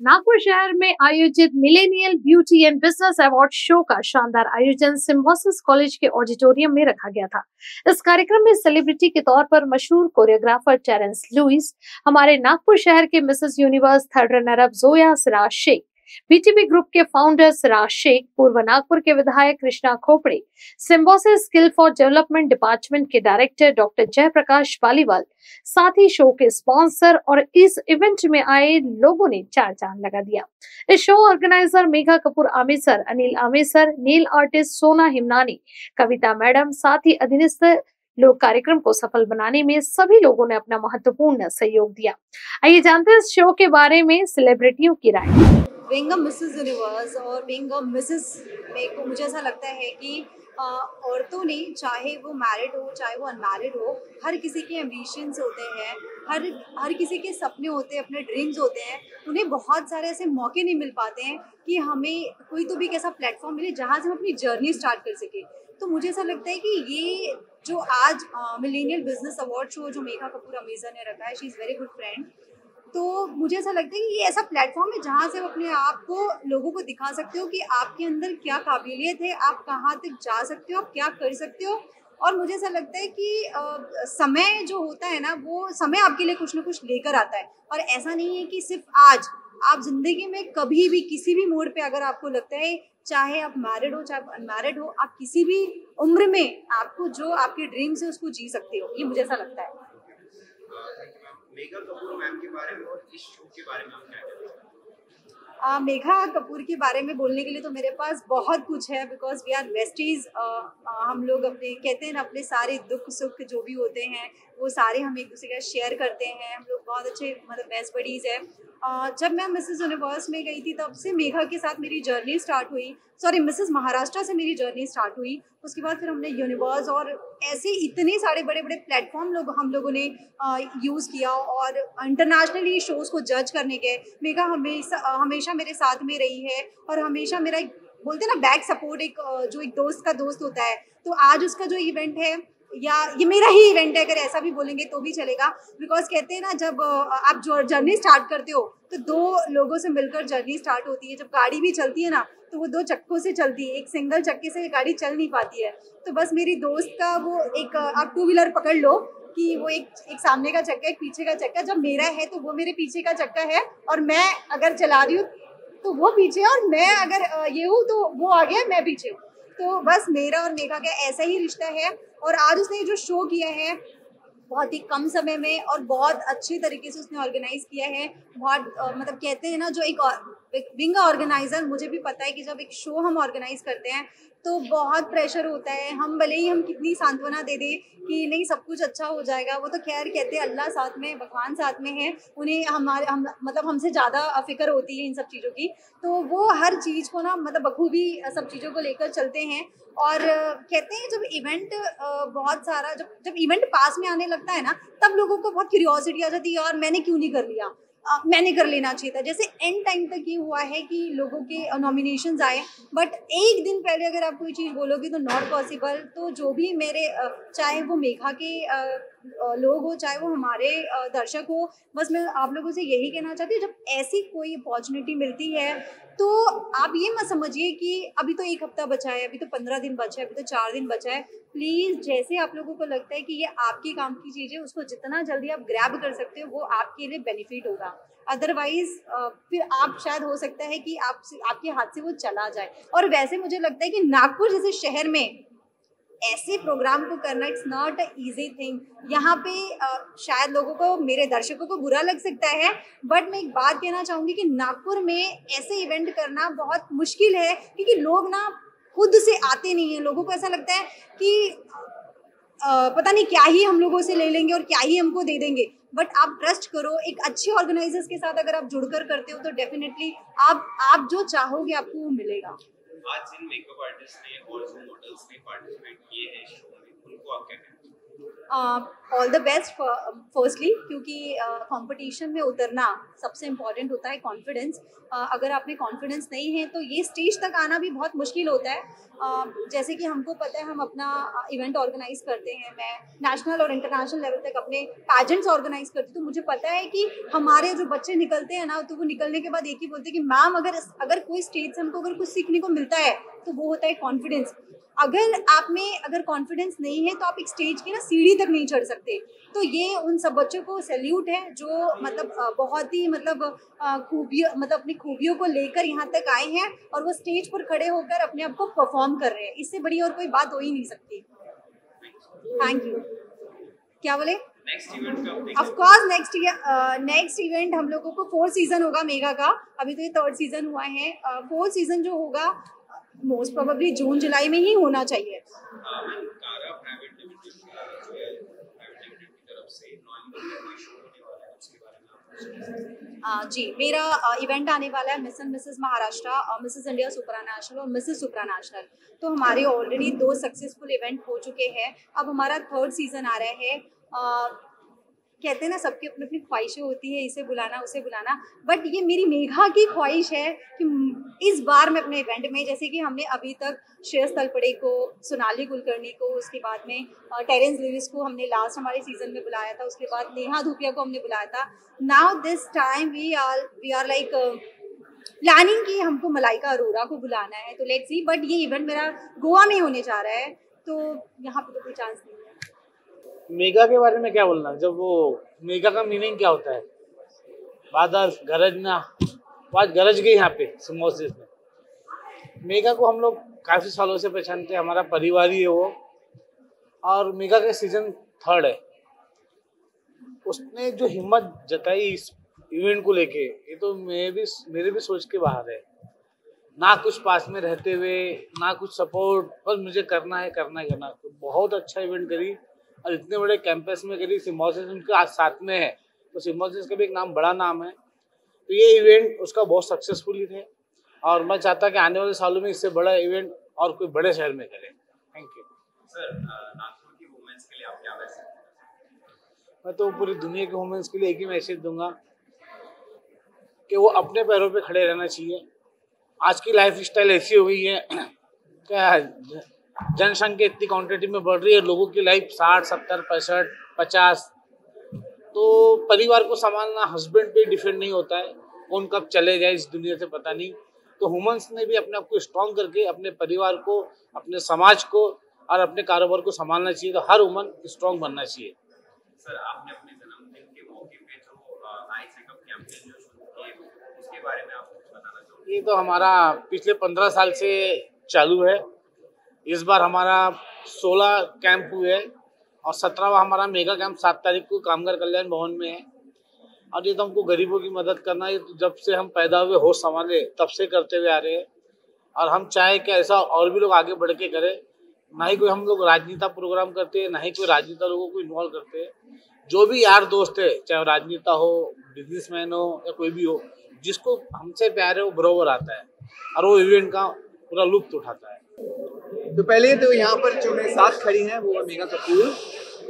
नागपुर शहर में आयोजित millennial beauty and business award show का शानदार आयोजन सिम्बोसिस कॉलेज के ऑडिटोरियम में रखा गया था। इस कार्यक्रम में सेलिब्रिटी के तौर पर मशहूर कोरियोग्राफर टेरेंस लुइस, हमारे नागपुर शहर के Mrs Universe third runner up Zoya Siraj Shaikh, BTB group के फाउंडर सिराज शेख, पूर्व नागपुर के विधायक Krishna Khopde, Symbiosis skill for development department के डायरेक्टर डॉक्टर जयप्रकाश पालीवाल, साथ ही शो के स्पॉन्सर और इस इवेंट में आए लोगों ने चार चांद लगा दिया। इस show organizer Megha Kapoor Amesar, Anil Amesar, nail artist Sona Himnani, कविता मैडम, साथ ही अधीनस्थ लोग कार्यक्रम को सफल बनाने में सभी लोगों ने अपना महत्वपूर्ण सहयोग दिया। आइए जानते हैं इस शो के बारे में सेलिब्रिटियों की राय। बीइंग अ मिसेस यूनिवर्स और बीइंग अ मिसेस में को मुझे ऐसा लगता है कि औरतों ने, चाहे वो मैरिड हो चाहे वो अनमैरिड हो, हर किसी के एम्बिशंस होते हैं, हर किसी के सपने होते हैं, अपने ड्रीम्स होते हैं। उन्हें बहुत सारे ऐसे मौके नहीं मिल पाते हैं कि हमें कोई तो भी एक ऐसा प्लेटफॉर्म मिले जहाँ से हम अपनी जर्नी स्टार्ट कर सके। तो मुझे ऐसा लगता है कि ये जो आज मिलेनियल बिजनेस अवार्ड शो जो मेघा कपूर अमेजर ने रखा है, she is very good friend. तो मुझे ऐसा लगता है कि ये ऐसा प्लेटफॉर्म है जहाँ से आप अपने आप को लोगों को दिखा सकते हो कि आपके अंदर क्या काबिलियत है, आप कहाँ तक जा सकते हो, आप क्या कर सकते हो। और मुझे ऐसा लगता है कि समय जो होता है ना, वो समय आपके लिए कुछ ना कुछ लेकर आता है। और ऐसा नहीं है कि सिर्फ आज, आप जिंदगी में कभी भी किसी भी मोड़ पे अगर आपको लगता है, चाहे आप मैरिड हो चाहे आप अनमैरिड हो, आप किसी भी उम्र में आपको जो आपके ड्रीम्स है उसको जी सकते हो। ये मुझे ऐसा लगता है। मेघा कपूर मैम के बारे में और इस शो के बारे में आप क्या कहते हैं? मेघा कपूर के बारे में बोलने के लिए तो मेरे पास बहुत कुछ है, बिकॉज वी आर बेस्टीज। हम लोग अपने, कहते हैं ना, अपने सारे दुख सुख जो भी होते हैं वो सारे हम एक दूसरे का शेयर करते हैं। हम लोग बहुत अच्छे, मतलब बेस्ट बडीज़ हैं। जब मैं मिसेस यूनिवर्स में गई थी तब से मेघा के साथ मेरी जर्नी स्टार्ट हुई। सॉरी, मिसेस महाराष्ट्र से मेरी जर्नी स्टार्ट हुई। उसके बाद फिर हमने यूनिवर्स और ऐसे इतने सारे बड़े बड़े प्लेटफॉर्म हम लोगों ने यूज़ किया और इंटरनेशनली शोज़ को जज करने के। मेघा हमेशा मेरे साथ में रही है और हमेशा मेरा बोलते हैं ना बैक सपोर्ट, एक जो एक दोस्त का दोस्त होता है। तो आज उसका जो इवेंट है, या ये मेरा ही इवेंट है, अगर ऐसा भी बोलेंगे तो भी चलेगा। बिकॉज कहते हैं ना, जब आप जो जर्नी स्टार्ट करते हो तो दो लोगों से मिलकर जर्नी स्टार्ट होती है। जब गाड़ी भी चलती है ना तो वो दो चक्कों से चलती है, एक सिंगल चक्के से गाड़ी चल नहीं पाती है। तो बस मेरी दोस्त का वो एक, आप टू व्हीलर पकड़ लो कि वो एक सामने का चक्का, एक पीछे का चक्का। जब मेरा है तो वो मेरे पीछे का चक्का है, और मैं अगर चला रही हूँ तो वो पीछे, और मैं अगर ये हूँ तो वो आगे है, मैं पीछे हूँ। तो बस मेरा और मेघा का ऐसा ही रिश्ता है। और आज उसने जो शो किया है बहुत ही कम समय में और बहुत अच्छे तरीके से उसने ऑर्गेनाइज किया है। बहुत मतलब कहते हैं ना, जो एक विंग ऑर्गेनाइजर, मुझे भी पता है कि जब एक शो हम ऑर्गेनाइज करते हैं तो बहुत प्रेशर होता है। हम भले ही हम कितनी सांत्वना दे दें कि नहीं सब कुछ अच्छा हो जाएगा, वो तो खैर कहते हैं अल्लाह साथ में, भगवान साथ में है, उन्हें मतलब हमसे ज़्यादा फिक्र होती है इन सब चीज़ों की। तो वो हर चीज़ को ना, मतलब बखूबी सब चीज़ों को लेकर चलते हैं। और कहते हैं जब इवेंट बहुत सारा, जब इवेंट पास में आने लगता है ना, तब लोगों को बहुत क्यूरियोसिटी आ जाती है, और मैंने क्यों नहीं कर लिया, मैंने कर लेना चाहिए था। जैसे एंड टाइम तक ये हुआ है कि लोगों के नॉमिनेशंस आए, बट एक दिन पहले अगर आप कोई चीज़ बोलोगे तो नॉट पॉसिबल। तो जो भी मेरे चाहे वो मेघा के लोग हो, चाहे वो हमारे दर्शक हो, बस मैं आप लोगों से यही कहना चाहती हूँ, जब ऐसी कोई अपॉर्चुनिटी मिलती है तो आप ये मत समझिए कि अभी तो एक हफ्ता बचा है, अभी तो 15 दिन बचा है, अभी तो 4 दिन बचा है। प्लीज़, जैसे आप लोगों को लगता है कि ये आपके काम की चीज़ है, उसको जितना जल्दी आप ग्रैब कर सकते हो वो आपके लिए बेनिफिट होगा। अदरवाइज फिर आप शायद, हो सकता है कि आपके हाथ से वो चला जाए। और वैसे मुझे लगता है कि नागपुर जैसे शहर में ऐसे प्रोग्राम को करना, it's not a easy thing. यहाँ पे शायद लोगों को, मेरे दर्शकों को बुरा लग सकता है, बट मैं एक बात कहना चाहूँगी कि नागपुर में ऐसे इवेंट करना बहुत मुश्किल है, क्योंकि लोग ना खुद से आते नहीं हैं। लोगों को ऐसा लगता है कि पता नहीं क्या ही हम लोगों से ले लेंगे और क्या ही हमको दे देंगे। बट आप ट्रस्ट करो, एक अच्छे ऑर्गेनाइजर्स के साथ अगर आप जुड़कर करते हो तो डेफिनेटली आप जो चाहोगे आपको वो मिलेगा। आज जिन मेकअप आर्टिस्ट ने और जो मॉडल्स ने पार्टिसिपेट किए हैं इस शो में, उनको आप क्या कहते हैं? ऑल द बेस्ट फर्स्टली, क्योंकि कंपटीशन में उतरना सबसे इम्पॉर्टेंट होता है कॉन्फिडेंस। अगर आप में कॉन्फिडेंस नहीं है तो ये स्टेज तक आना भी बहुत मुश्किल होता है। जैसे कि हमको पता है, हम अपना इवेंट ऑर्गेनाइज करते हैं, मैं नेशनल और इंटरनेशनल लेवल तक अपने पैजेंट्स ऑर्गेनाइज करती हूँ, तो मुझे पता है कि हमारे जो बच्चे निकलते हैं ना, तो वो निकलने के बाद एक ही बोलते हैं कि मैम अगर कोई स्टेज से हमको अगर कुछ सीखने को मिलता है तो वो होता है कॉन्फिडेंस। अगर आप में अगर कॉन्फिडेंस नहीं है तो आप एक स्टेज की ना सीढ़ी तक नहीं चढ़ सकते। तो ये उन सब बच्चों को सैल्यूट है जो मतलब बहुत ही मतलब खूबियों मतलब अपनी खूबियों को लेकर यहाँ तक आए हैं और वो स्टेज पर खड़े होकर अपने आप को परफॉर्म कर रहे हैं। इससे बड़ी और कोई बात हो ही नहीं सकती। Thank you. क्या बोले? नेक्स्ट इवेंट कब देखेंगे? ऑफ कोर्स नेक्स्ट इवेंट हम लोगों को 4th सीजन होगा मेगा का। अभी तो ये 3rd सीजन हुआ है। 4th सीजन जो होगा मोस्ट प्रोबेबली जून जुलाई में ही होना चाहिए। कारा प्राइवेट लिमिटेड जो है प्राइवेट लिमिटेड की तरफ से नॉन कोई शो होने वाला है, उसके बारे में आप जी, मेरा इवेंट आने वाला है Miss and Mrs Maharashtra, Mrs India supranational और मिसेस सुपरानेशनल। तो हमारे ऑलरेडी 2 सक्सेसफुल इवेंट हो चुके हैं। अब हमारा 3rd सीजन आ रहा है। कहते हैं ना, सबकी अपनी अपनी ख्वाहिशें होती है, इसे बुलाना उसे बुलाना, बट ये मेरी मेघा की ख्वाहिश है कि इस बार मैं अपने इवेंट में, जैसे कि हमने अभी तक श्रेयस तलपड़े को, सोनाली कुलकर्णी को, उसके बाद में टेरेंस लिविस को हमने लास्ट हमारे सीजन में बुलाया था, उसके बाद नेहा धूपिया को हमने बुलाया था। Now this time we are like planning कि हमको मलाइका अरोरा को बुलाना है। तो लेट्स सी, बट ये इवेंट मेरा गोवा में होने जा रहा है, तो यहाँ पे तो कोई चांस नहीं है। मेगा के बारे में क्या बोलना? जब वो मेगा का मीनिंग क्या होता है? बादल गरजना, आज गरज गई यहाँ पे सिम्बोसिस में। मेगा को हम लोग काफी सालों से पहचानते हैं, हमारा परिवार ही है वो। और मेगा का सीजन 3rd है। उसने जो हिम्मत जताई इस इवेंट को लेके, ये तो मेरे भी सोच के बाहर है। ना कुछ पास में रहते हुए, ना कुछ सपोर्ट, बस मुझे करना है। तो बहुत अच्छा इवेंट करी और इतने बड़े कैंपस में करी। सिम्बोसिस उनके आज साथ में है, तो सिम्बोसिस का भी एक नाम, बड़ा नाम है। तो ये इवेंट उसका बहुत सक्सेसफुल ही थे और मैं चाहता कि आने वाले सालों में इससे बड़ा इवेंट और कोई बड़े शहर में करें। Thank you sir. नागपुर की वुमेन्स के लिए आप क्या मैसेज? मैं तो पूरी दुनिया के वुमेन्स के लिए एक ही मैसेज दूंगा कि वो अपने पैरों पे खड़े रहना चाहिए। आज की लाइफ स्टाइल ऐसी हो गई है, क्या जनसंख्या इतनी क्वांटिटी में बढ़ रही है, लोगों की लाइफ 60, 70, 65, 50। तो परिवार को संभालना हस्बैंड पे डिपेंड नहीं होता है, कौन कब चले जाए इस दुनिया से पता नहीं। तो वुमेन्स ने भी अपने आप को स्ट्रॉन्ग करके अपने परिवार को, अपने समाज को और अपने कारोबार को संभालना चाहिए। तो हर वुमन स्ट्रॉन्ग बनना चाहिए। सर, आपने अपने जन्मदिन के मौके पे जो आई चेकअप कैंपेन जो शुरू किए, उसके बारे में आप कुछ बताना चाहोगे? ये तो हमारा पिछले 15 साल से चालू है। इस बार हमारा 16 कैंप हुए और 17वां हमारा मेगा कैंप 7 तारीख को कामगार कल्याण भवन में है। और ये तो हमको गरीबों की मदद करना, ये तो जब से हम पैदा हुए होश संभाले तब से करते हुए आ रहे हैं। और हम चाहे कि ऐसा और भी लोग आगे बढ़ के करें। ना ही कोई हम लोग राजनीता प्रोग्राम करते हैं, ना ही कोई राजनीता लोगों को इन्वॉल्व करते हैं। जो भी यार दोस्त है, चाहे राजनीता हो, बिजनेसमैन हो या कोई भी हो, जिसको हमसे प्यार है वो बरोबर आता है और वो इवेंट का पूरा लुत्फ उठाता है। तो पहले तो यहाँ पर जो मेरे साथ खड़ी हैं वो मेगा कपूर।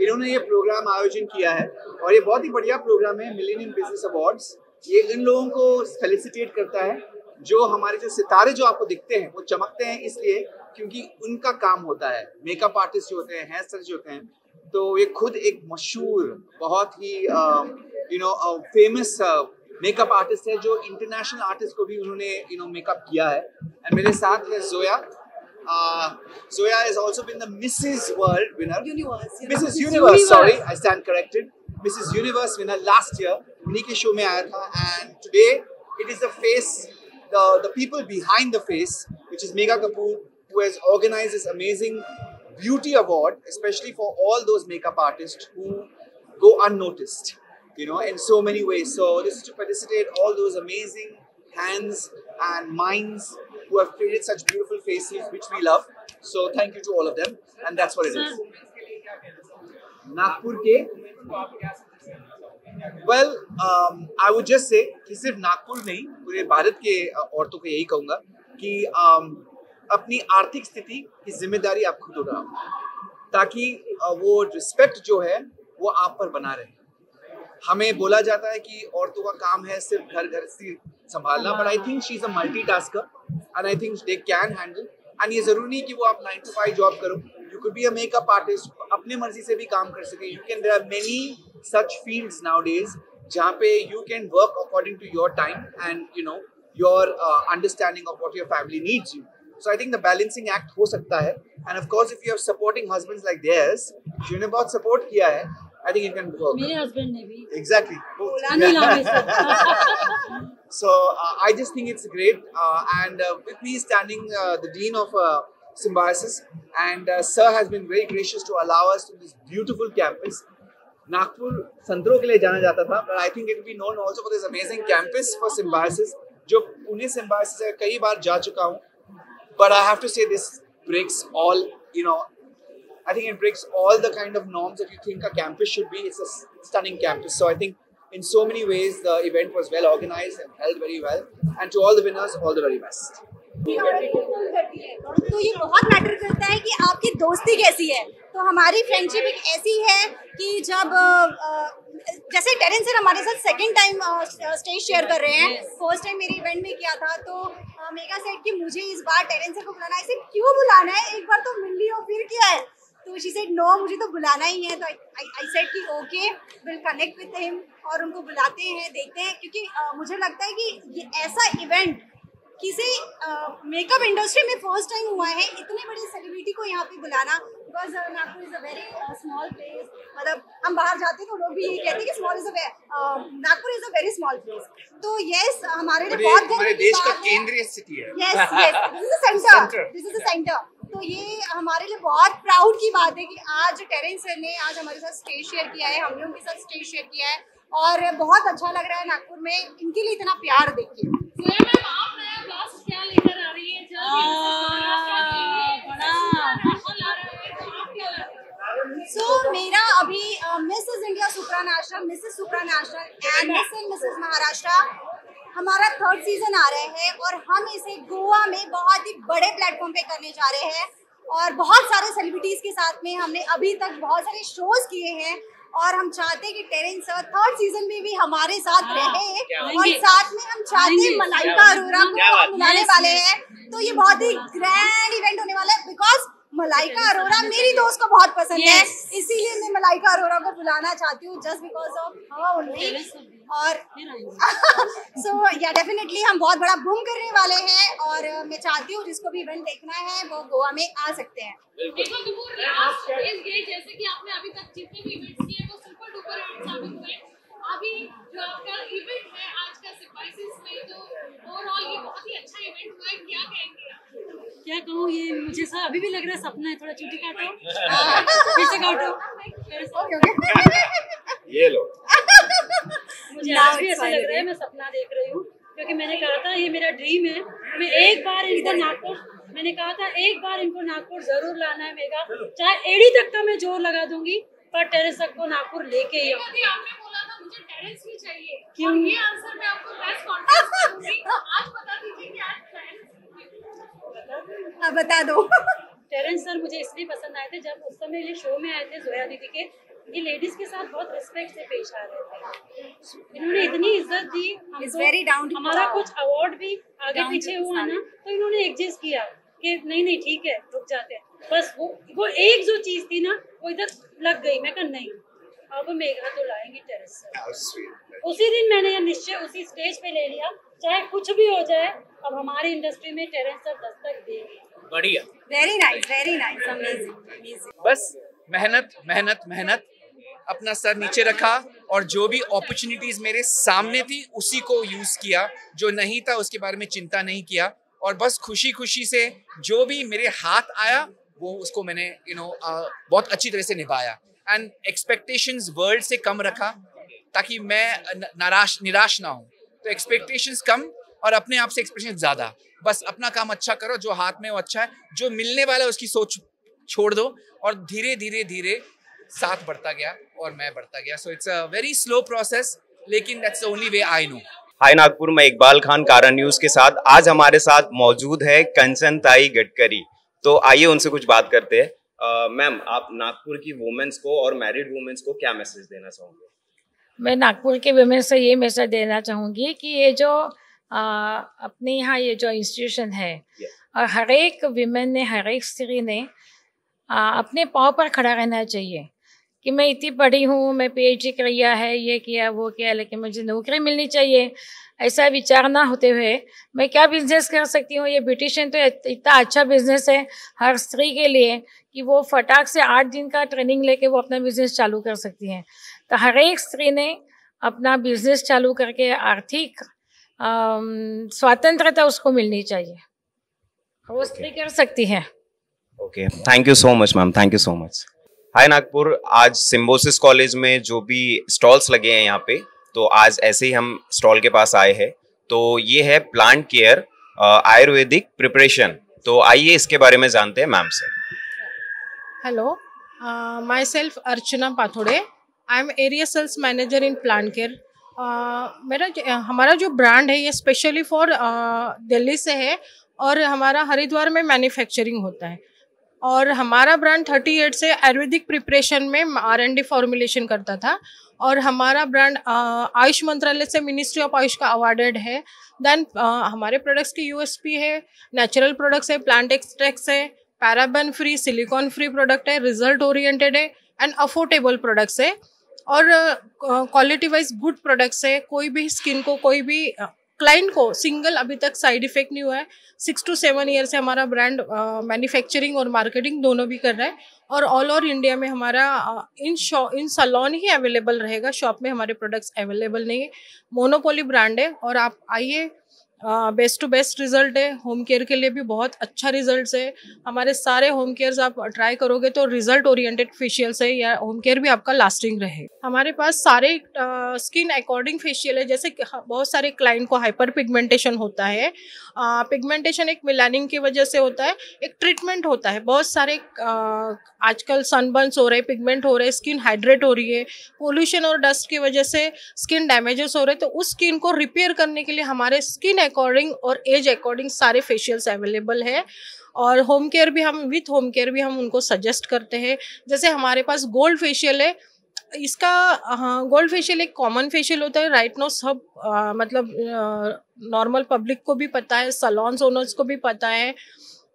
इन्होंने ये प्रोग्राम आयोजन किया है और ये बहुत ही बढ़िया प्रोग्राम है, मिलेनियम बिजनेस अवार्ड्स। ये इन लोगों को फेलिसिटेट करता है। जो हमारे जो सितारे जो आपको दिखते हैं वो चमकते हैं इसलिए क्योंकि उनका काम होता है। मेकअप आर्टिस्ट जो होते हैं, हेयर स्टाइलिस्ट जो होते हैं, तो ये खुद एक मशहूर, बहुत ही फेमस मेकअप आर्टिस्ट है जो इंटरनेशनल आर्टिस्ट को भी उन्होंने मेकअप किया है। एंड मेरे साथ है Zoya. Zoya has also been the Mrs. World winner. Mrs. Universe, sorry, I stand corrected. Mrs. Universe winner last year. उन्हीं के शो में आया था and today it is the face, the people behind the face, which is Megha Kapoor, who has organized this amazing beauty award, especially for all those makeup artists who go unnoticed, in so many ways. So this is to felicitate all those amazing hands and minds who have created such beautiful faces which we love. So thank you to all of them, and that's what it is. Nagpur के I would just say कि सिर्फ नागपुर नहीं, पूरे भारत के औरतों को यही कहूँगा कि अपनी आर्थिक स्थिति की जिम्मेदारी आप खुद उठाओ। ताकि वो रिस्पेक्ट जो है वो आप पर बना रहे। हमें बोला जाता है कि औरतों का काम है सिर्फ घर से संभालना, but I think she is a multitasker and I think they can handle. And ये जरूरी नहीं कि वो आप 9 to 5 जॉब करो, you could be a makeup artist, अपने मर्जी से भी काम कर सके। You can, there are many such fields nowadays जहाँ पे you can work according to your time and you know your understanding of what your family needs you. So I think the balancing act हो सकता है, and of course if you have supporting husbands like theirs, जिन्होंने बहुत support किया है, I think it can work. मेरे husband ने भी exactly. So I just think it's great, and with me standing the dean of Symbiosis, and sir has been very gracious to allow us to this beautiful campus. Nagpur संतरों के लिए जाना जाता था, but I think it will be known also for this amazing campus for Symbiosis, जो Pune Symbiosis से कई बार जा चुका हूँ. But I have to say this breaks all, you know, I think it breaks all the kind of norms that you think a campus should be. It's a stunning campus. So I think in so many ways the event was well organized and held very well. And to all the winners, all the very best. तो ये बहुत matter करता है कि आपकी दोस्ती कैसी है। तो हमारी फ्रेंडशिप एक ऐसी है कि जब जैसे टेरेंस सर हमारे साथ सेकंड टाइम स्टेज शेयर कर रहे हैं, फर्स्ट टाइम मेरे इवेंट में किया था, तो मेगा सेड कि मुझे इस बार टेरेंस सर को बुलाना है। क्यों बुलाना है, एक बार तो मिल ली हो फिर क्या है। तो शी सेड नो, मुझे तो बुलाना ही है। तो आई सेड कि okay, will connect with him और उनको बुलाते हैं, देखते हैं, क्योंकि मुझे लगता है कि ये ऐसा इवेंट किसी मेकअप इंडस्ट्री में फर्स्ट टाइम हुआ है, इतनी बड़ी सेलिब्रिटी को यहाँ पे बुलाना। Because Nagpur is a very small place, मतलब हम बाहर जाते हैं तो लोग भी यही कहते हैं कि small is Nagpur is a very small place. तो यस, हमारे लिए बहुत हमारे देश का केंद्रीय सिटी है। Yes yes, this is the centre, this is the centre. तो ये हमारे लिए बहुत प्राउड की बात है कि आज टेरेंस सर ने आज हमारे साथ स्टेज शेयर किया है, हमने उनके साथ स्टेज शेयर किया है, और बहुत अच्छा लग रहा है नागपुर में इनके लिए इतना प्यार देख के। क्या लेकर आ रही है? सो मेरा अभी Mrs India supranational, Mrs supranational and Mrs Maharashtra हमारा 3rd सीजन आ रहा है, और हम इसे गोवा में बहुत ही बड़े प्लेटफॉर्म पे करने जा रहे हैं। और बहुत सारे सेलिब्रिटीज के साथ में हमने अभी तक बहुत सारे शोज किए हैं, और हम चाहते हैं कि टेरेंस सर 3rd सीजन में भी हमारे साथ रहे, और साथ में हम चाहते हैं मलाइका अरोरा को बुलाने वाले हैं। तो ये बहुत ही ग्रैंड इवेंट होने वाला है, बिकॉज मलाइका अरोरा मेरी दोस्त को बहुत पसंद है, इसीलिए मैं मलाइका अरोरा को बुलाना चाहती हूँ, just because of her only. और सो या डेफिनेटली हम बहुत बड़ा बूम करने वाले हैं, और मैं चाहती हूँ जिसको भी इवेंट देखना है वो गोवा में आ सकते हैं। जैसे कि आपने अभी तक जितने भी इवेंट्स किए वो सुपर डुपर इवेंट साबित हुए, अभी जो आपका इवेंट है आज का सिम्बायोसिस में, तो ओवरऑल ये बहुत ही अच्छा इवेंट हुआ है, क्या कहेंगे आप? क्या कहूँ, ये मुझे सर अभी भी लग रहा है सपना है। थोड़ा चुटी काटो, फिर से काटो, ये लो। मुझे आज भी ऐसा लग रहा है मैं सपना देख रही हूँ, क्योंकि मैंने कहा था ये मेरा ड्रीम है। मैं एक बार इनको नागपुर, मैंने कहा था एक बार इनको नागपुर जरूर लाना है मेगा, चाहे एडी तक का मैं जोर लगा दूंगी, पर टेरेंस तक को नागपुर लेके ही आऊँ। आपने बोला था मुझे टेरेंस ही चाहिए, क्यों? ये आंसर मैं आपको बेस्ट कॉन्फिडेंस दूंगी। आज बता दीजिए कि आज बता दो। टेरेंस सर मुझे इसलिए पसंद आए थे, जब उस समय ये शो में आए थे जोया दीदी के, ये लेडीज के साथ बहुत रिस्पेक्ट से पेश आ रहे थे। इन्होंने इतनी इज्जत दी हमको, हमारा कुछ अवार्ड भी आगे पीछे हुआ ना, तो इन्होंने एडजस्ट किया कि नहीं ठीक है, रुक जाते हैं। बस वो एक जो चीज थी ना, वो इधर लग गई। मैं कहा नहीं, अब मेघा तो लाएंगे टेरेंस सर। उसी दिन मैंने यह निश्चय उसी स्टेज पे ले लिया, चाहे कुछ भी हो जाए, अब हमारी इंडस्ट्री में टेरेंस सर दस्तक देंगे। बढ़िया, वेरी नाइस, अमेजिंग। बस मेहनत मेहनत मेहनत, अपना सर नीचे रखा, और जो भी अपॉर्चुनिटीज मेरे सामने थी उसी को यूज किया, जो नहीं था उसके बारे में चिंता नहीं किया, और बस खुशी खुशी से जो भी मेरे हाथ आया वो उसको मैंने बहुत अच्छी तरह से निभाया। एंड एक्सपेक्टेशंस वर्ल्ड से कम रखा, ताकि मैं निराश ना हूँ। तो एक्सपेक्टेशंस कम और अपने आप से एक्सपेक्टेशंस ज्यादा। बस अपना काम अच्छा करो, जो हाथ में वो अच्छा है, जो मिलने वाला है उसकी सोच छोड़ दो, और धीरे धीरे धीरे साथ बढ़ता गया और मैं बढ़ता गया। So it's a very slow process, लेकिन that's the only way I know. Hi Nagpur, मैं इकबाल खान कारण न्यूज के साथ। आज हमारे साथ मौजूद है कंचन ताई गडकरी, तो आइए उनसे कुछ बात करते हैं। मैम, आप नागपुर की वुमेन्स को और मैरिड वुमेन्स को क्या मैसेज देना चाहोगे? मैं नागपुर के वुमेन से ये मैसेज देना चाहूँगी कि ये जो अपने यहाँ ये जो इंस्टीट्यूशन है, और हर एक विमेन ने, हर एक स्त्री ने अपने पाँव पर खड़ा रहना चाहिए कि मैं इतनी पढ़ी हूँ, मैं PhD किया है, ये किया वो किया, लेकिन मुझे नौकरी मिलनी चाहिए, ऐसा विचार ना होते हुए मैं क्या बिजनेस कर सकती हूँ। ये ब्यूटिशियन तो इतना अच्छा बिजनेस है हर स्त्री के लिए कि वो फटाक से 8 दिन का ट्रेनिंग लेके वो अपना बिजनेस चालू कर सकती हैं। तो हर एक स्त्री ने अपना बिजनेस चालू करके आर्थिक स्वतंत्रता उसको मिलनी चाहिए, वो स्त्री कर सकती है। Okay, thank you so much ma'am, thank you so much. Hi Nagpur, आज सिम्बोसिस कॉलेज में जो भी स्टॉल्स लगे हैं यहाँ पे, तो आज ऐसे ही हम स्टॉल के पास आए हैं। तो ये है प्लांट केयर आयुर्वेदिक प्रिपरेशन, तो आइए इसके बारे में जानते हैं मैम से। Hello, my self Archana Pathode, I am area sales manager in plant care. हमारा जो ब्रांड है ये स्पेशली फॉर दिल्ली से है और हमारा हरिद्वार में मैन्युफैक्चरिंग होता है। और हमारा ब्रांड 38 से आयुर्वेदिक प्रिपरेशन में R&D फॉर्मुलेशन करता था और हमारा ब्रांड आयुष मंत्रालय से मिनिस्ट्री ऑफ आयुष का अवार्डेड है। देन हमारे प्रोडक्ट्स की USP है, नेचुरल प्रोडक्ट्स है, प्लांट एक्सट्रैक्ट्स है, paraben free, silicon free product है, रिजल्ट ओरिएंटेड है एंड अफोर्डेबल प्रोडक्ट्स है और क्वालिटी वाइज गुड प्रोडक्ट्स है। कोई भी स्किन को, कोई भी क्लाइंट को सिंगल अभी तक साइड इफेक्ट नहीं हुआ है। 6 to 7 ईयर से हमारा ब्रांड मैन्युफैक्चरिंग और मार्केटिंग दोनों भी कर रहा है और ऑल ओवर इंडिया में हमारा इन सैलून ही अवेलेबल रहेगा। शॉप में हमारे प्रोडक्ट्स अवेलेबल नहीं है, मोनोपोली ब्रांड है। और आप आइए, बेस्ट टू बेस्ट रिजल्ट है। होम केयर के लिए भी बहुत अच्छा रिजल्ट है। हमारे सारे होम केयर्स आप ट्राई करोगे तो रिजल्ट ओरिएंटेड फेशियल्स है या होम केयर भी आपका लास्टिंग रहे। हमारे पास सारे स्किन अकॉर्डिंग फेशियल है। जैसे बहुत सारे क्लाइंट को हाइपर पिगमेंटेशन होता है, पिगमेंटेशन एक मिलानिंग की वजह से होता है, एक ट्रीटमेंट होता है। बहुत सारे आजकल सनबर्न्स हो रहे, पिगमेंट हो रहे, स्किन हाइड्रेट हो रही है, पोल्यूशन और डस्ट की वजह से स्किन डैमेजेस हो रहे, तो उस स्किन को रिपेयर करने के लिए हमारे स्किन अकॉर्डिंग और एज अकॉर्डिंग सारे फेशियल्स अवेलेबल है। और होम केयर भी हम उनको सजेस्ट करते हैं। जैसे हमारे पास गोल्ड फेशियल है, इसका गोल्ड फेशियल एक कॉमन फेशियल होता है। राइट नो सब नॉर्मल पब्लिक को भी पता है, सैलून्स ओनर्स को भी पता है,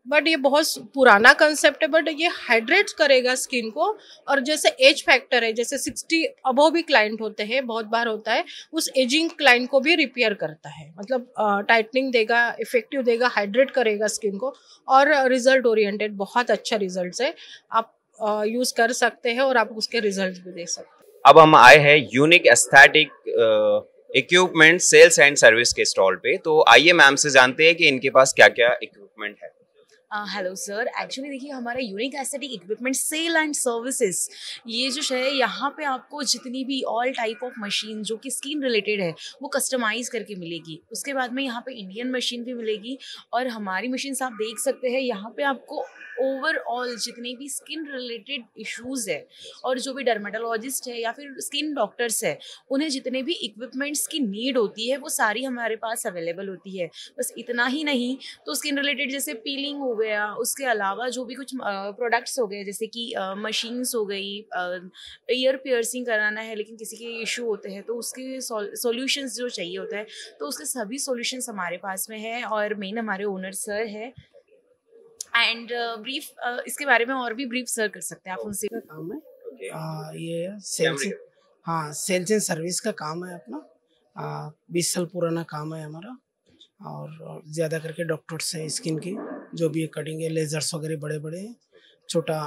बट ये बहुत पुराना कंसेप्ट है। बट ये हाइड्रेट करेगा स्किन को। और जैसे एज फैक्टर है, जैसे 60 अबव भी क्लाइंट होते हैं, बहुत बार होता है, उस एजिंग क्लाइंट को भी रिपेयर करता है, मतलब टाइटनिंग देगा, इफेक्टिव देगा, हाइड्रेट करेगा स्किन को और रिजल्ट ओरिएंटेड बहुत अच्छा रिजल्ट है। आप यूज कर सकते हैं और आप उसके रिजल्ट भी देख सकते हैं। अब हम आए हैं unique aesthetic equipment sales and service के स्टॉल पे, तो आइए मैम से जानते हैं कि इनके पास क्या क्या इक्विपमेंट है। हेलो सर, एक्चुअली देखिए हमारा unique aesthetic equipment sale and services, ये जो है यहाँ पे आपको जितनी भी ऑल टाइप ऑफ मशीन जो कि स्किन रिलेटेड है वो कस्टमाइज करके मिलेगी। उसके बाद में यहाँ पे इंडियन मशीन भी मिलेगी और हमारी मशीन आप देख सकते हैं यहाँ पे आपको ओवरऑल जितने भी स्किन रिलेटेड इश्यूज़ है और जो भी डर्मेटोलॉजिस्ट है या फिर स्किन डॉक्टर्स है, उन्हें जितने भी इक्विपमेंट्स की नीड होती है वो सारी हमारे पास अवेलेबल होती है। बस इतना ही नहीं, तो स्किन रिलेटेड जैसे पीलिंग हो गया, उसके अलावा जो भी कुछ प्रोडक्ट्स हो गए जैसे कि मशीन्स हो गई, ईयर पियर्सिंग कराना है लेकिन किसी के इशू होते हैं तो उसके सॉल्यूशंस जो चाहिए होता है, तो उसके सभी सॉल्यूशंस हमारे पास में है। और मेन हमारे ओनर सर है एंड ब्रीफ इसके बारे में और भी ब्रीफ सर कर सकते हैं आप उनसे। काम है ये सेल्स, हाँ सेल्स एंड सर्विस का काम है अपना। 20 साल पुराना काम है हमारा और ज़्यादा करके डॉक्टर्स है स्किन की, जो भी कटिंग है, लेजर्स वगैरह बड़े बड़े, छोटा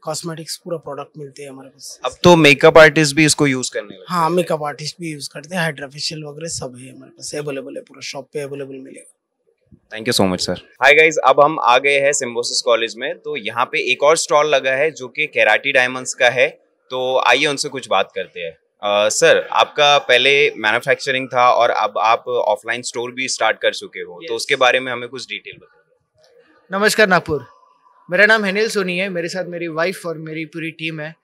कॉस्मेटिक्स पूरा प्रोडक्ट मिलते हैं हमारे पास। अब तो मेकअप आर्टिस्ट भी इसको यूज करने लगे। हाँ, मेकअप आर्टिस्ट भी यूज करते हैं, हाइड्रा फेशियल वगैरह सब है हमारे पास अवेलेबल है, पूरा शॉप पे अवेलेबल मिलेगा। Thank you so much sir. Hi guys, अब हम आ गए हैं सिम्बोसिस कॉलेज में, तो यहाँ पे एक और स्टॉल लगा है जो कि केराटी डायमंड्स का है, तो आइए उनसे कुछ बात करते हैं। सर, आपका पहले मैन्युफैक्चरिंग था और अब आप ऑफलाइन स्टोर भी स्टार्ट कर चुके हो, तो उसके बारे में हमें कुछ डिटेल बताइए। नमस्कार नागपुर, मेरा नाम हेनिल सोनी है, मेरे साथ मेरी वाइफ और मेरी पूरी टीम है।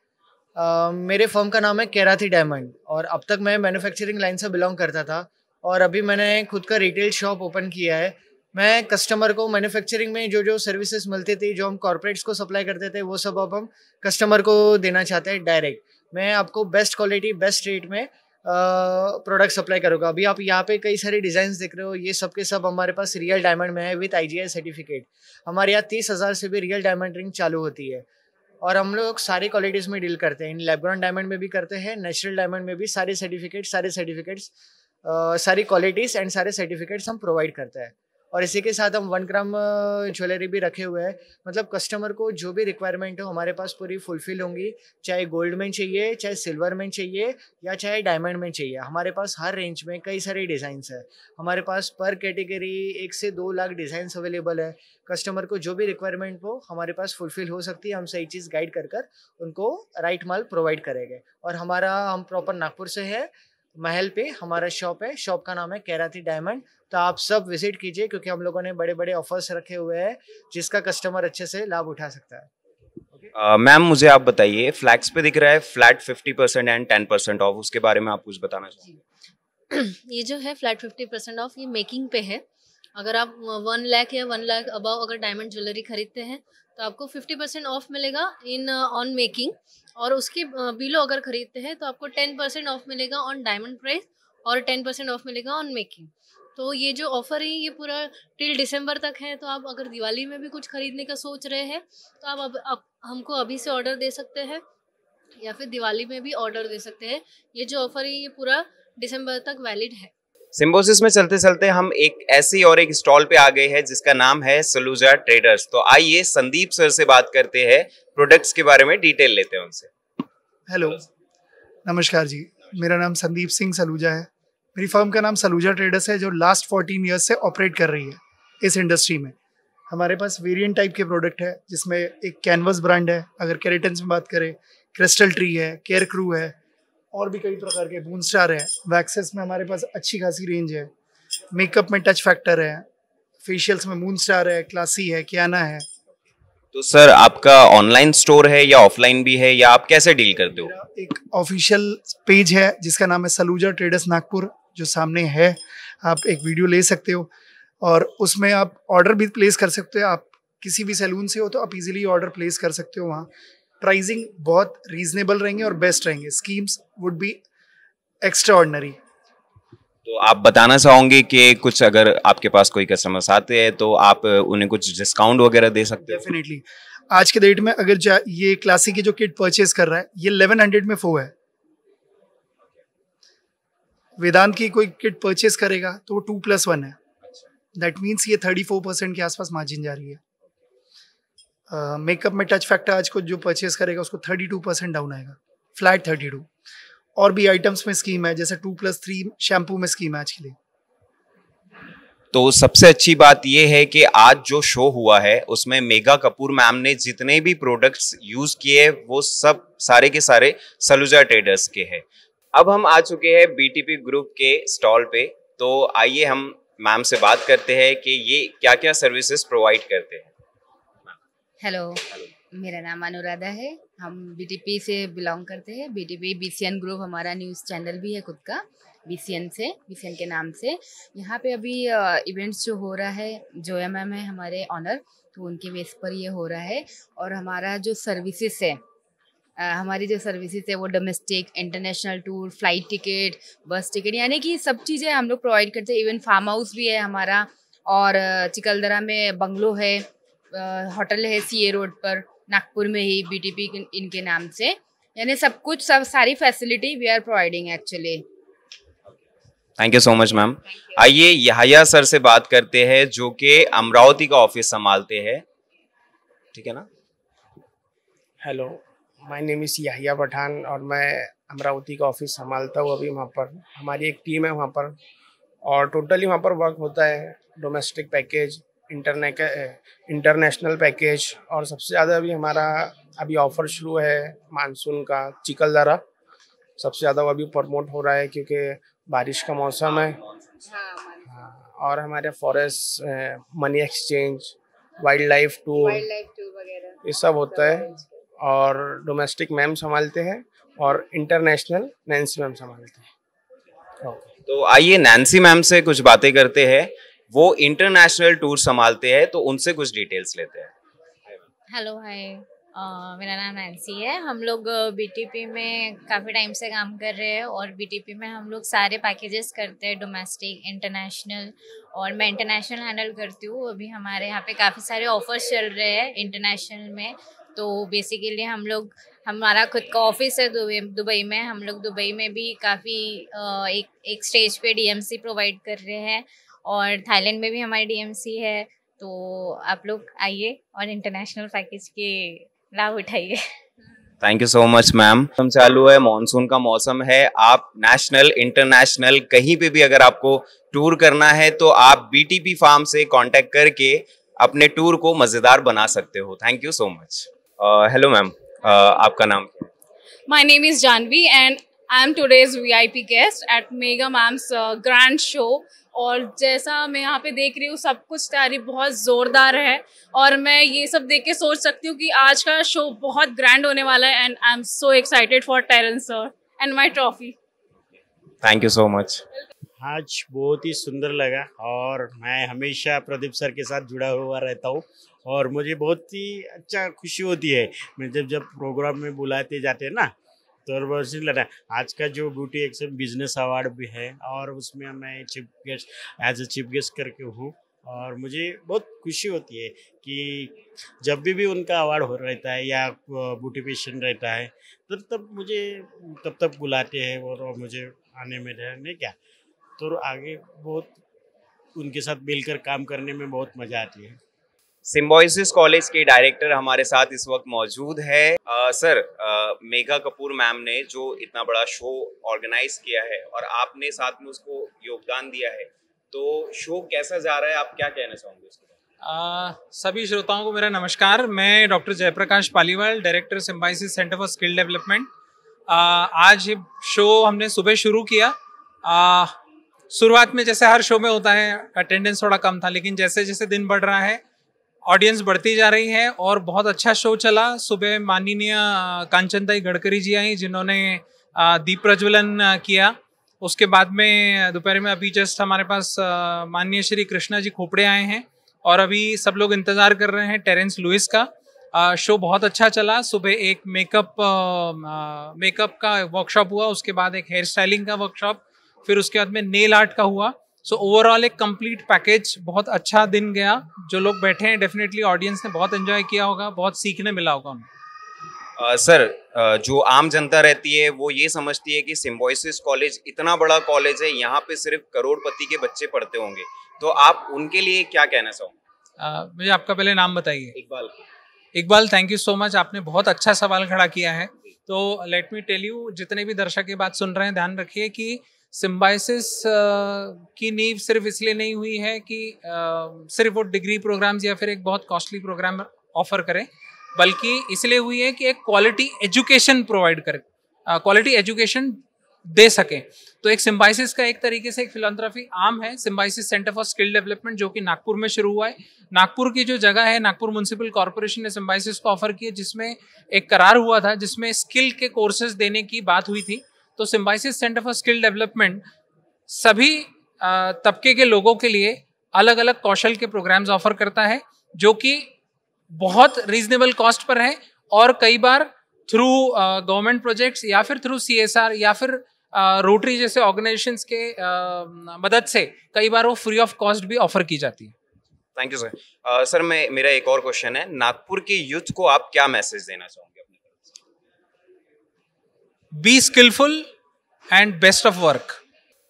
मेरे फर्म का नाम है केराती डायमंड और अब तक मैं मैन्युफैक्चरिंग लाइन से बिलोंग करता था और अभी मैंने खुद का रिटेल शॉप ओपन किया है मैं कस्टमर को मैन्युफैक्चरिंग में जो जो सर्विसेज मिलती थी, जो हम कॉर्पोरेट्स को सप्लाई करते थे, वो सब अब हम कस्टमर को देना चाहते हैं डायरेक्ट। मैं आपको बेस्ट क्वालिटी बेस्ट रेट में प्रोडक्ट सप्लाई करूँगा। अभी आप यहाँ पे कई सारे डिज़ाइन देख रहे हो, ये सब के सब हमारे पास रियल डायमंड में है विद IGI सर्टिफिकेट। हमारे यहाँ 30,000 से भी रियल डायमंड रिंग चालू होती है और हम लोग सारी क्वालिटीज़ में डील करते हैं। इन लैब डायमंड में भी करते हैं, नेचुरल डायमंड में भी सारे सर्टिफिकेट्स सारी क्वालिटीज़ एंड सारे सर्टिफिकेट्स हम प्रोवाइड करते हैं। और इसी के साथ हम 1 ग्राम ज्वेलरी भी रखे हुए हैं। मतलब कस्टमर को जो भी रिक्वायरमेंट हो हमारे पास पूरी फुलफिल होंगी, चाहे गोल्ड में चाहिए, चाहे सिल्वर में चाहिए या चाहे डायमंड में चाहिए। हमारे पास हर रेंज में कई सारे डिज़ाइंस है। हमारे पास पर कैटेगरी 1 से 2 लाख डिज़ाइंस अवेलेबल है। कस्टमर को जो भी रिक्वायरमेंट हो हमारे पास फुलफिल हो सकती है। हम सही चीज़ गाइड कर उनको राइट माल प्रोवाइड करेंगे। और हम प्रॉपर नागपुर से है, महल पे हमारा शॉप है। शॉप का नाम है केराती डायमंड। तो आप सब विजिट कीजिए क्योंकि हम लोगों ने बड़े बड़े ऑफर्स रखे हुए हैं जिसका कस्टमर अच्छे से लाभ उठा सकता है। मैम मुझे आप बताइए, फ्लैक्स पे दिख रहा है फ्लैट 50% एंड 10% ऑफ, उसके बारे में आप कुछ बताना चाहिए? ये जो है फ्लैट 50% ऑफ, ये मेकिंग पे है। अगर आप 1 लाख या 1 लाख अबव अगर डायमंड ज्वेलरी खरीदते हैं तो आपको 50% ऑफ मिलेगा इन ऑन मेकिंग, और उसके बिलो अगर खरीदते हैं तो आपको 10% ऑफ मिलेगा ऑन डायमंड प्राइस और 10% ऑफ मिलेगा ऑन मेकिंग। तो ये जो ऑफ़र है ये पूरा टिल दिसंबर तक है। तो आप अगर दिवाली में भी कुछ खरीदने का सोच रहे हैं तो आप अब हमको अभी से ऑर्डर दे सकते हैं या फिर दिवाली में भी ऑर्डर दे सकते हैं। ये जो ऑफ़र है ये पूरा दिसंबर तक वैलिड है। सिम्बोसिस में चलते चलते हम एक ऐसी और एक स्टॉल पे आ गए हैं जिसका नाम है सलूजा ट्रेडर्स। तो आइए संदीप सर से बात करते हैं, प्रोडक्ट्स के बारे में डिटेल लेते हैं उनसे। हेलो, नमस्कार जी, मेरा नाम संदीप सिंह सलूजा है। मेरी फर्म का नाम सलूजा ट्रेडर्स है जो लास्ट 14 ईयर्स से ऑपरेट कर रही है इस इंडस्ट्री में। हमारे पास वेरिएंट टाइप के प्रोडक्ट है जिसमें एक कैनवस ब्रांड है, अगर केरेटन्स में बात करें, क्रिस्टल ट्री है, केयर क्रू है, और भी कई प्रकार के बून स्टार है। वैक्सेस में हमारे पास अच्छी खासी रेंज है। मेकअप में टच फैक्टर है, फेशियल्स में मून स्टार है, क्लासी है, कियाना है। तो सर आपका ऑनलाइन स्टोर है या ऑफलाइन भी है, या आप कैसे डील करते हो? एक ऑफिशियल पेज है जिसका नाम है सलूजा ट्रेडर्स नागपुर, जो सामने है। आप एक वीडियो ले सकते हो और उसमें आप ऑर्डर भी प्लेस कर सकते हो। आप किसी भी सैलून से हो तो आप इजीली ऑर्डर प्लेस कर सकते हो। वहाँ प्राइसिंग बहुत रीजनेबल रहेंगे और बेस्ट रहेंगे। Schemes would be extra ordinary. तो आप बताना चाहोगे कि कुछ अगर आपके पास कोई कस्टमर्स आते हैं तो आप उन्हें कुछ डिस्काउंट वगैरह दे सकते हो? डेफिनेटली। आज के डेट में अगर ये क्लासिक की जो किट परचेज कर रहा है, ये 1100 में 4 है। वेदांत की कोई किट परचेज करेगा तो वो 2+1 है। दैट मीन्स ये 34% के आसपास मार्जिन जा रही है। मेकअप में टच फैक्टर आज को जो परचेज करेगा उसको 32% डाउन आएगा, फ्लैट 32। और भी आइटम्स में स्कीम है, जैसे 2+3 शैम्पू में स्कीम है आज के लिए। तो सबसे अच्छी बात ये है कि आज जो शो हुआ है उसमें मेघा कपूर मैम ने जितने भी प्रोडक्ट्स यूज किए वो सब सारे के सारे सलूजा ट्रेडर्स के हैं। अब हम आ चुके हैं BTP ग्रुप के स्टॉल पे, तो आइए हम मैम से बात करते हैं कि ये क्या क्या सर्विसेज प्रोवाइड करते हैं। हेलो, मेरा नाम अनुराधा है। हम BTP से बिलोंग करते हैं। BTP BCN ग्रुप हमारा न्यूज़ चैनल भी है खुद का, BCN के नाम से। यहाँ पे अभी इवेंट्स जो हो रहा है, जोया मैम है हमारे ऑनर, तो उनके बेस पर ये हो रहा है। और हमारा जो सर्विसेज है, हमारी जो सर्विसेज है वो domestic, international tour, flight ticket, बस टिकट, यानी कि सब चीज़ें हम लोग प्रोवाइड करते हैं। इवन फार्म हाउस भी है हमारा, और चिकलदरा में बंगलो है, होटल है CA रोड पर नागपुर में ही BTP इनके नाम से। यानी सब कुछ, सब सारी facility we are providing actually. Thank you so much ma'am. आइए यहाया सर से बात करते हैं जो कि अमरावती का ऑफिस संभालते हैं, ठीक है ना? Hello, my name is Yahiya Pathan और मैं अमरावती का ऑफिस संभालता हूँ। अभी वहाँ पर हमारी एक टीम है वहाँ पर, और टोटली वहाँ पर वर्क होता है डोमेस्टिक पैकेज, इंटरनेशनल पैकेज, और सबसे ज़्यादा अभी ऑफ़र शुरू है मानसून का, चिकलदरा सबसे ज़्यादा वो अभी प्रमोट हो रहा है क्योंकि बारिश का मौसम है। और हमारे forest, money exchange, wild life tour वगैरह ये सब होता है। और डोमेस्टिक मैम संभालते हैं और इंटरनेशनल नैन्सी मैम संभालते हैं। तो आइए नैन्सी मैम से कुछ बातें करते हैं। वो इंटरनेशनल टूर संभालते हैं, तो उनसे कुछ डिटेल्स लेते हैं। हेलो हाय, मेरा नाम नैन्सी है। हम लोग बीटीपी में काफ़ी टाइम से काम कर रहे हैं और बीटीपी में हम लोग सारे पैकेजेस करते हैं, डोमेस्टिक, इंटरनेशनल, और मैं इंटरनेशनल हैंडल करती हूँ। अभी हमारे यहाँ पे काफ़ी सारे ऑफर्स चल रहे हैं इंटरनेशनल में, तो बेसिकली हम लोग, हमारा खुद का ऑफिस है दुबई में। हम लोग दुबई में भी काफ़ी एक स्टेज पे डीएमसी प्रोवाइड कर रहे हैं और थाईलैंड में भी हमारी डीएमसी है। तो आप लोग आइए और इंटरनेशनल पैकेज के लाभ उठाइए। Thank you so much ma'am. मौसम चालू है, मॉनसून का मौसम है। आप नेशनल, इंटरनेशनल कहीं पे भी अगर आपको टूर करना है तो आप बीटीपी फार्म से कांटेक्ट करके अपने टूर को मजेदार बना सकते हो। Thank you so much. Hello ma'am, आपका नाम क्या है? My name is Janvi and I am today's VIP guest at Mega Ma'am's grand show। और जैसा मैं यहाँ पे देख रही हूँ, सब कुछ तैयारी बहुत ज़ोरदार है और मैं ये सब देख के सोच सकती हूँ कि आज का शो बहुत ग्रैंड होने वाला है। And I am so excited for Terence sir and my trophy. Thank you so much. आज बहुत ही सुंदर लगा और मैं हमेशा प्रदीप सर के साथ जुड़ा हुआ रहता हूँ और मुझे बहुत ही अच्छा खुशी होती है। मैं जब प्रोग्राम में बुलाते जाते हैं ना, तो बस लगा आज का जो ब्यूटी एक्सेल बिजनेस अवार्ड भी है और उसमें मैं chief guest, as a chief guest करके हूँ और मुझे बहुत खुशी होती है कि जब भी उनका अवार्ड हो रहता है या ब्यूटिफिकेशन रहता है तब मुझे तब तक बुलाते हैं और मुझे आने में रहने क्या, तो आगे बहुत उनके साथ मिलकर काम करने में बहुत मज़ा आती है। सिम्बोसिस कॉलेज के डायरेक्टर हमारे साथ इस वक्त मौजूद है। सर, मेघा कपूर मैम ने जो इतना बड़ा शो ऑर्गेनाइज किया है और आपने साथ में उसको योगदान दिया है, तो शो कैसा जा रहा है, आप क्या कहना चाहोगे उसके बारे में? सभी श्रोताओं को मेरा नमस्कार। मैं doctor Jaiprakash Paliwal, director Symbiosis centre for skill development. आज ये शो हमने सुबह शुरू किया। शुरुआत में जैसे हर शो में होता है, अटेंडेंस थोड़ा कम था, लेकिन जैसे जैसे दिन बढ़ रहा है ऑडियंस बढ़ती जा रही है और बहुत अच्छा शो चला। सुबह माननीय कांचनताई गडकरी जी आई, जिन्होंने दीप प्रज्वलन किया। उसके बाद में दोपहर में अभी जस्ट हमारे पास माननीय श्री कृष्णा जी खोपड़े आए हैं और अभी सब लोग इंतज़ार कर रहे हैं टेरेंस लुइस का। शो बहुत अच्छा चला। सुबह एक मेकअप का वर्कशॉप हुआ, उसके बाद एक हेयर स्टाइलिंग का वर्कशॉप, फिर उसके बाद में नेल आर्ट का हुआ। सो ओवरऑल एक कंप्लीट पैकेज, बहुत अच्छा दिन गया। जो लोग बैठे हैं डेफिनेटली ऑडियंस ने बहुत एंजॉय किया होगा, बहुत सीखने मिला होगा हमें। सर, जो आम जनता रहती है वो ये समझती है कि सिम्बोसिस कॉलेज इतना बड़ा कॉलेज है, यहाँ पे सिर्फ करोड़पति के बच्चे पढ़ते होंगे, तो आप उनके लिए क्या कहना चाहोगे? मुझे आपका पहले नाम बताइए। Iqbal, thank you so much. आपने बहुत अच्छा सवाल खड़ा किया है। तो लेट मी टेल यू, जितने भी दर्शक ये बात सुन रहे हैं, ध्यान रखिए कि सिम्बोसिस की नींव सिर्फ इसलिए नहीं हुई है कि सिर्फ वो डिग्री प्रोग्राम्स या फिर एक बहुत कॉस्टली प्रोग्राम ऑफर करें, बल्कि इसलिए हुई है कि एक क्वालिटी एजुकेशन प्रोवाइड करें, क्वालिटी एजुकेशन दे सकें। तो एक सिम्बोसिस का एक तरीके से एक फिलैंथ्रोपी आर्म है, Symbiosis centre for skill development, जो कि नागपुर में शुरू हुआ है। नागपुर की जो जगह है, नागपुर म्युनिसिपल कॉर्पोरेशन ने सिम्बोसिस को ऑफर किया, जिसमें एक करार हुआ था जिसमें स्किल के कोर्सेज देने की बात हुई थी। तो Symbiosis centre for skill development सभी तबके के लोगों के लिए अलग अलग कौशल के प्रोग्राम्स ऑफर करता है, जो कि बहुत रीजनेबल कॉस्ट पर है और कई बार थ्रू गवर्नमेंट प्रोजेक्ट्स या फिर थ्रू CSR या फिर रोटरी जैसे ऑर्गेनाइजेशंस के मदद से कई बार वो फ्री ऑफ कॉस्ट भी ऑफर की जाती है। Thank you sir. सर, मेरा एक और क्वेश्चन है, नागपुर के यूथ को आप क्या मैसेज देना चाहोगे? Be skillful and best of work.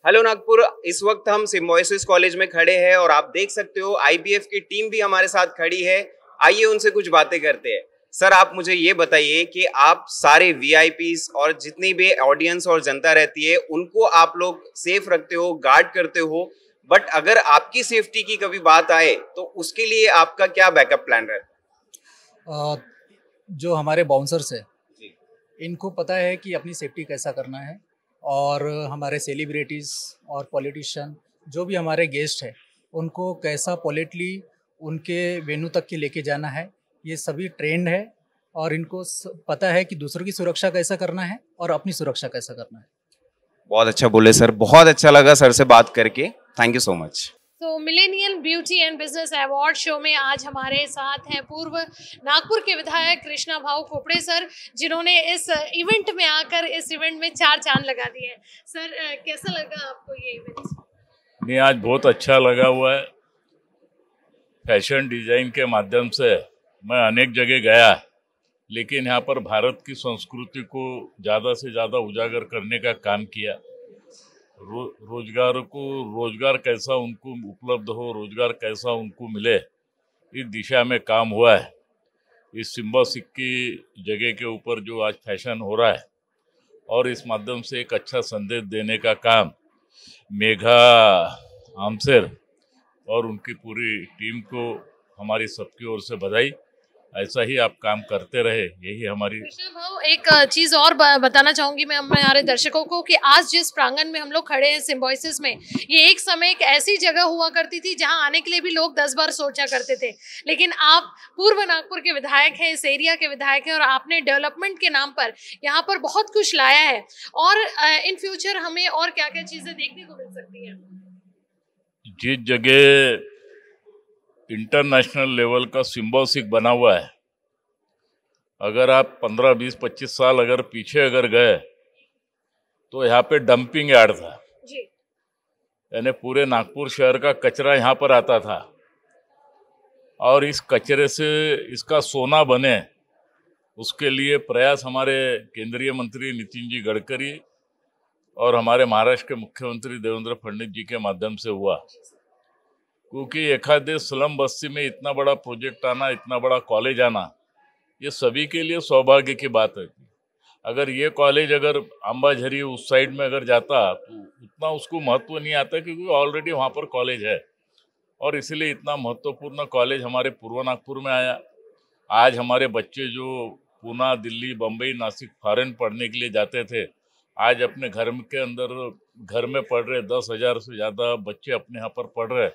Hello Nagpur, इस वक्त हम सिम्बोसिस कॉलेज में खड़े हैं और आप देख सकते हो IBF की टीम भी हमारे साथ खड़ी है। आइए उनसे कुछ बातें करते हैं। सर, आप मुझे ये बताइए कि आप सारे VIPs और जितनी भी ऑडियंस और जनता रहती है उनको आप लोग सेफ रखते हो, गार्ड करते हो, बट अगर आपकी सेफ्टी की कभी बात आए तो उसके लिए आपका क्या बैकअप प्लान रहता है? जो हमारे बाउंसर्स है इनको पता है कि अपनी सेफ्टी कैसा करना है, और हमारे सेलिब्रिटीज़ और पॉलिटिशियन जो भी हमारे गेस्ट हैं उनको कैसा पोलाइटली उनके वेन्यू तक के लेके जाना है, ये सभी ट्रेंड है और इनको पता है कि दूसरों की सुरक्षा कैसा करना है और अपनी सुरक्षा कैसा करना है। बहुत अच्छा बोले सर, बहुत अच्छा लगा सर से बात करके। Thank you so much. तो millennial beauty and business award show में आज हमारे साथ हैं पूर्व नागपुर के विधायक कृष्णा भाऊ खोपड़े सर, जिन्होंने इस इवेंट में आकर इस इवेंट में 4 चांद लगा दिए हैं। सर कैसा लगा आपको ये इवेंट? नहीं, आज बहुत अच्छा लगा हुआ है। फैशन डिजाइन के माध्यम से मैं अनेक जगह गया, लेकिन यहाँ पर भारत की संस्कृति को ज़्यादा से ज़्यादा उजागर करने का काम किया। रोजगार कैसा उनको उपलब्ध हो, रोजगार कैसा उनको मिले, इस दिशा में काम हुआ है। इस सिम्बोसिस की जगह के ऊपर जो आज फैशन हो रहा है और इस माध्यम से एक अच्छा संदेश देने का काम मेघा आमसेर और उनकी पूरी टीम को हमारी सबकी ओर से बधाई। ऐसा ही आप काम करते रहे, यही हमारी। कृष्णा भाऊ, एक चीज और बताना चाहूंगी मैं हमारे दर्शकों को कि आज जिस प्रांगण में हम लोग खड़े हैं सिम्बोसिस में, ये एक समय एक ऐसी जगह हुआ करती थी जहां आने के लिए भी लोग 10 बार सोचा करते थे, लेकिन आप पूर्व नागपुर के विधायक हैं, इस एरिया के विधायक हैं और आपने डेवलपमेंट के नाम पर यहाँ पर बहुत कुछ लाया है। और इन फ्यूचर हमें और क्या क्या चीजें देखने को मिल सकती है? जिस जगह इंटरनेशनल लेवल का सिम्बोसिस बना हुआ है, अगर आप 15, 20, 25 साल अगर पीछे अगर गए तो यहाँ पे डंपिंग यार्ड था, यानी पूरे नागपुर शहर का कचरा यहाँ पर आता था और इस कचरे से इसका सोना बने, उसके लिए प्रयास हमारे केंद्रीय मंत्री नितिन जी गडकरी और हमारे महाराष्ट्र के मुख्यमंत्री देवेंद्र फडणवीस जी के माध्यम से हुआ। क्योंकि एखादे स्लम बस्ती में इतना बड़ा प्रोजेक्ट आना, इतना बड़ा कॉलेज आना, ये सभी के लिए सौभाग्य की बात है। अगर ये कॉलेज अगर अंबाझरी उस साइड में अगर जाता तो उतना उसको महत्व नहीं आता, क्योंकि ऑलरेडी वहाँ पर कॉलेज है और इसलिए इतना महत्वपूर्ण कॉलेज हमारे पूर्व नागपुर में आया। आज हमारे बच्चे जो पूना, दिल्ली, बम्बई, नासिक फॉरेन पढ़ने के लिए जाते थे, आज अपने घर के अंदर घर में पढ़ रहे 10,000 से ज़्यादा बच्चे अपने यहाँ पर पढ़ रहे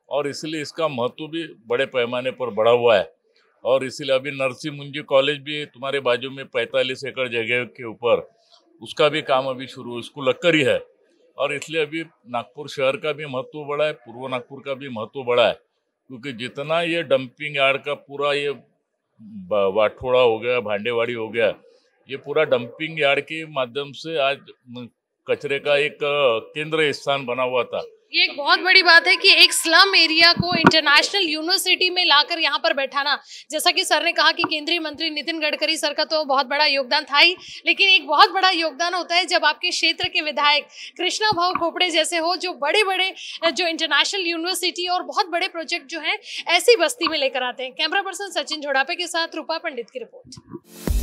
और इसलिए इसका महत्व भी बड़े पैमाने पर बढ़ा हुआ है। और इसलिए अभी नरसिंह मुंजी कॉलेज भी तुम्हारे बाजू में 45 एकड़ जगह के ऊपर, उसका भी काम अभी शुरू स्कूल लक्कर ही है और इसलिए अभी नागपुर शहर का भी महत्व बढ़ा है, पूर्व नागपुर का भी महत्व बढ़ा है। क्योंकि जितना ये डंपिंग यार्ड का पूरा ये वाठोड़ा हो गया, भांडेवाड़ी हो गया, ये पूरा डंपिंग यार्ड के माध्यम से आज कचरे का एक केंद्र स्थान बना हुआ था। ये एक बहुत बड़ी बात है कि एक स्लम एरिया को इंटरनेशनल यूनिवर्सिटी में लाकर यहाँ पर बैठाना, जैसा कि सर ने कहा कि केंद्रीय मंत्री नितिन गडकरी सर का तो बहुत बड़ा योगदान था ही, लेकिन एक बहुत बड़ा योगदान होता है जब आपके क्षेत्र के विधायक कृष्णा भाऊ खोपड़े जैसे हो, जो बड़े बड़े जो इंटरनेशनल यूनिवर्सिटी और बहुत बड़े प्रोजेक्ट जो हैं ऐसी बस्ती में लेकर आते हैं। कैमरा पर्सन सचिन झोड़ापे के साथ रूपा पंडित की रिपोर्ट।